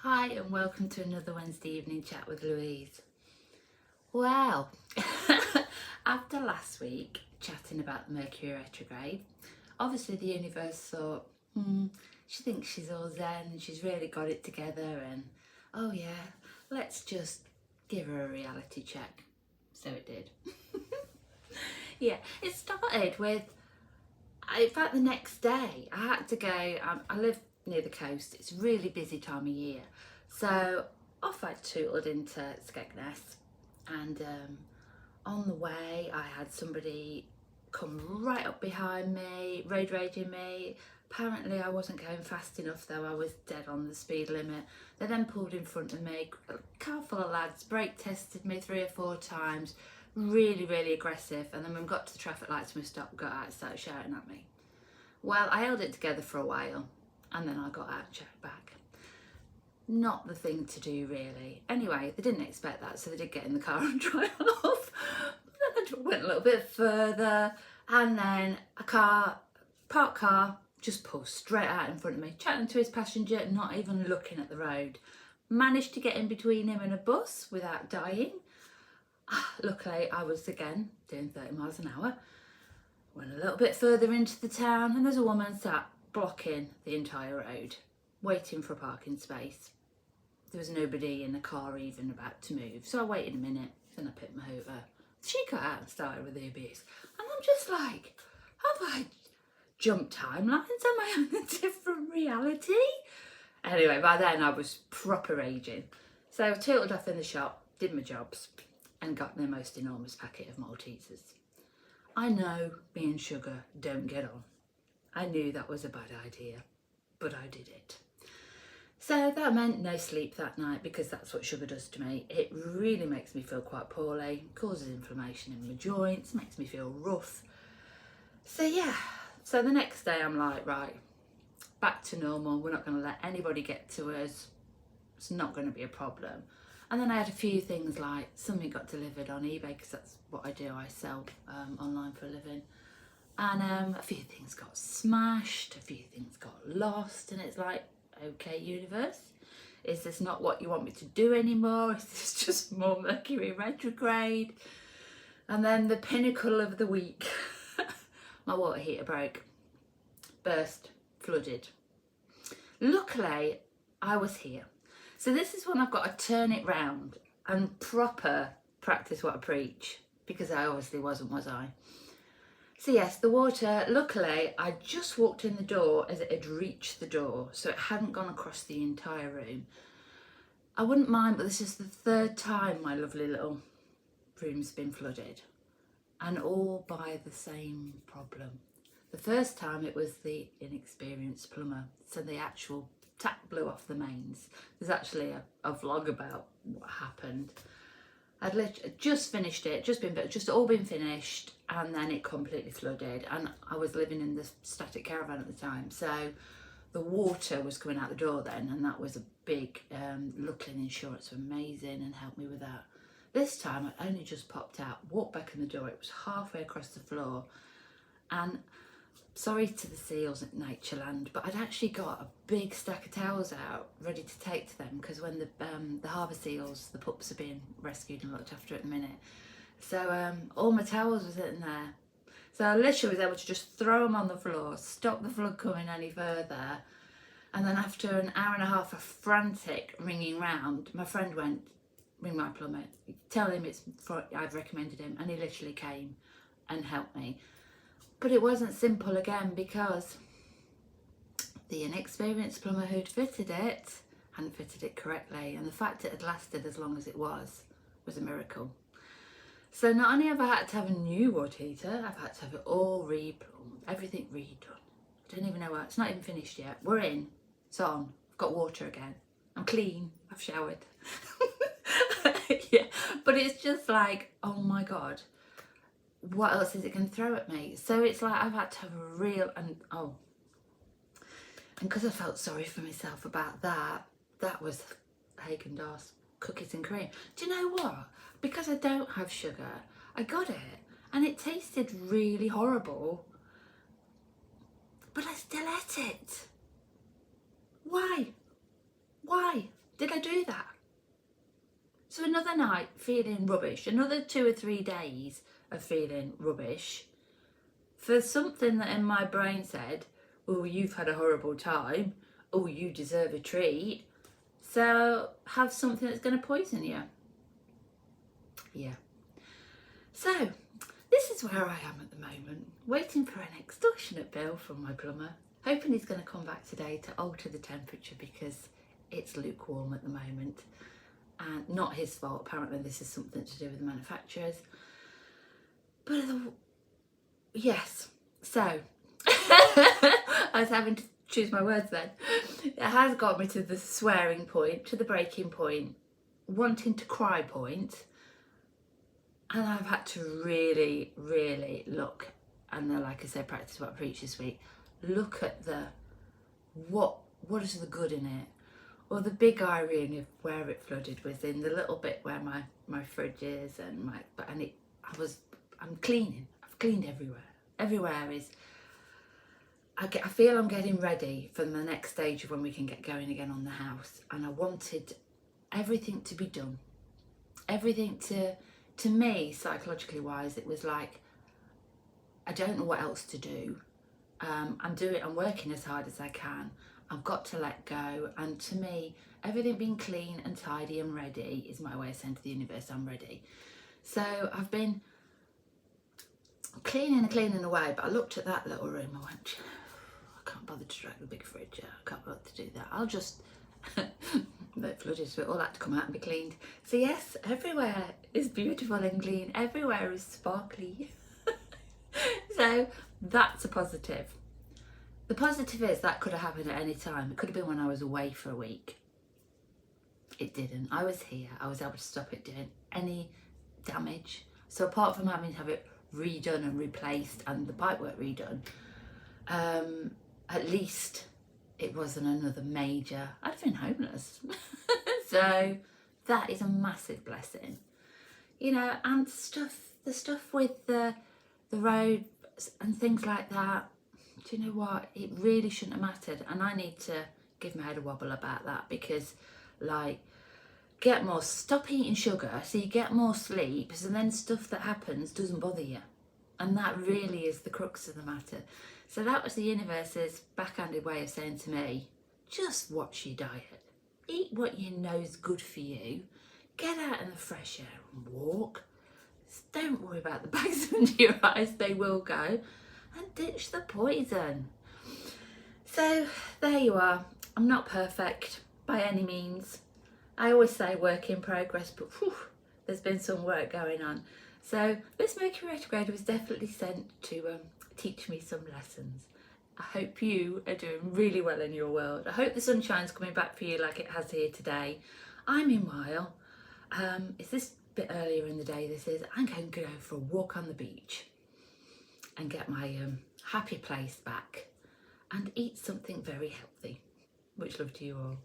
Hi and welcome to another Wednesday evening chat with Louise. Well, after last week chatting about Mercury retrograde, obviously the universe thought, she thinks she's all zen and she's really got it together and oh yeah, let's just give her a reality check. So it did. Yeah, it started with, in fact the next day I had to go, I live near the coast, it's a really busy time of year. So off I tootled into Skegness and on the way I had somebody come right up behind me, road raging me. Apparently I wasn't going fast enough though, I was dead on the speed limit. They then pulled in front of me, a car full of lads, brake tested me 3 or 4 times, really aggressive, and then when we got to the traffic lights and we stopped, got out and started shouting at me. Well, I held it together for a while and then I got out and shouted back. Not the thing to do really. Anyway, they didn't expect that, so they did get in the car and drive off. Then I went a little bit further and then a parked car, just pulled straight out in front of me, chatting to his passenger, not even looking at the road. Managed to get in between him and a bus without dying. Luckily, I was again doing 30 miles an hour. Went a little bit further into the town and there's a woman sat blocking the entire road, waiting for a parking space. There was nobody in the car even about to move, so I waited a minute, then I picked my over. She got out and started with the abuse. And I'm just like, have I jumped timelines? Am I on a different reality? Anyway, by then I was proper raging. So I tootled off in the shop, did my jobs, and got the most enormous packet of Maltesers. I know me and sugar don't get on. I knew that was a bad idea, but I did it. So that meant no sleep that night because that's what sugar does to me. It really makes me feel quite poorly, causes inflammation in my joints, makes me feel rough. So yeah, so the next day I'm like, right, back to normal. We're not going to let anybody get to us. It's not going to be a problem. And then I had a few things like something got delivered on eBay because that's what I do. I sell online for a living. And a few things got smashed, a few things got lost. And it's like, okay, universe, is this not what you want me to do anymore? Is this just more Mercury retrograde? And then the pinnacle of the week, my water heater broke, burst, flooded. Luckily, I was here. So this is when I've got to turn it round and proper practice what I preach, because I obviously wasn't, was I? So yes, the water, luckily, I just walked in the door as it had reached the door, so it hadn't gone across the entire room. I wouldn't mind, but this is the 3rd time my lovely little room's been flooded, and all by the same problem. The first time it was the inexperienced plumber, so the actual tap blew off the mains. There's actually a vlog about what happened. I'd literally just finished it, just all been finished, and then it completely flooded. And I was living in the static caravan at the time, so the water was coming out the door then, and that was a big. Luckily, the insurance were amazing and helped me with that. This time, I only just popped out, walked back in the door. It was halfway across the floor, and sorry to the seals at Natureland, but I'd actually got a big stack of towels out ready to take to them because when the harbour seals, the pups are being rescued and looked after at the minute. So all my towels was in there. So I literally was able to just throw them on the floor, stop the flood coming any further. And then after an hour and a half of frantic ringing round, my friend went, ring my plumber, tell him I've recommended him, and he literally came and helped me. But it wasn't simple again because the inexperienced plumber who'd fitted it hadn't fitted it correctly, and the fact it had lasted as long as it was a miracle. So not only have I had to have a new water heater, I've had to have it all replumbed, everything redone. I don't even know why, it's not even finished yet. We're in, it's on, I've got water again. I'm clean, I've showered. Yeah, but it's just like, oh my God. What else is it going to throw at me? So it's like I've had to have a real, and because I felt sorry for myself about that, that was Haagen-Dazs cookies and cream. Do you know what? Because I don't have sugar, I got it and it tasted really horrible, but I still ate it. Why? another night feeling rubbish, another 2 or 3 days of feeling rubbish, for something that in my brain said, oh, you've had a horrible time, oh, you deserve a treat, so have something that's going to poison you. Yeah. So this is where I am at the moment, waiting for an extortionate bill from my plumber, hoping he's going to come back today to alter the temperature because it's lukewarm at the moment. And not his fault, apparently this is something to do with the manufacturers. But yes, so I was having to choose my words then. It has got me to the swearing point, to the breaking point, wanting to cry point. And I've had to really, really look, and like I said, practice what I preach this week, look at the, what is the good in it? Or the big irony of where it flooded was in the little bit where my fridge is and I'm cleaning. I've cleaned everywhere. Everywhere is, I feel I'm getting ready for the next stage of when we can get going again on the house. And I wanted everything to be done. Everything to me, psychologically wise, it was like, I don't know what else to do. I'm working as hard as I can. I've got to let go, and to me, everything being clean and tidy and ready is my way of saying to the universe, I'm ready. So I've been cleaning and cleaning away, but I looked at that little room, I went, I can't bother to drag the big fridge out, I can't bother to do that. I'll just, the flooded, so it all had to come out and be cleaned. So yes, everywhere is beautiful and clean, everywhere is sparkly. So that's a positive. The positive is that could have happened at any time. It could have been when I was away for a week. It didn't. I was here. I was able to stop it doing any damage. So apart from having to have it redone and replaced and the pipework redone, at least it wasn't another major. I'd have been homeless. So that is a massive blessing. You know, and the stuff with the road and things like that, do you know what? It really shouldn't have mattered. And I need to give my head a wobble about that because, like, stop eating sugar so you get more sleep, so then stuff that happens doesn't bother you. And that really is the crux of the matter. So that was the universe's backhanded way of saying to me, just watch your diet. Eat what you know is good for you. Get out in the fresh air and walk. Don't worry about the bags under your eyes, they will go. And ditch the poison. So there you are. I'm not perfect by any means. I always say work in progress, but whew, there's been some work going on. So this Mercury retrograde was definitely sent to teach me some lessons. I hope you are doing really well in your world. I hope the sunshine's coming back for you like it has here today. I meanwhile, it's this bit earlier in the day this is, I'm going to go for a walk on the beach and get my happy place back and eat something very healthy. Much love to you all.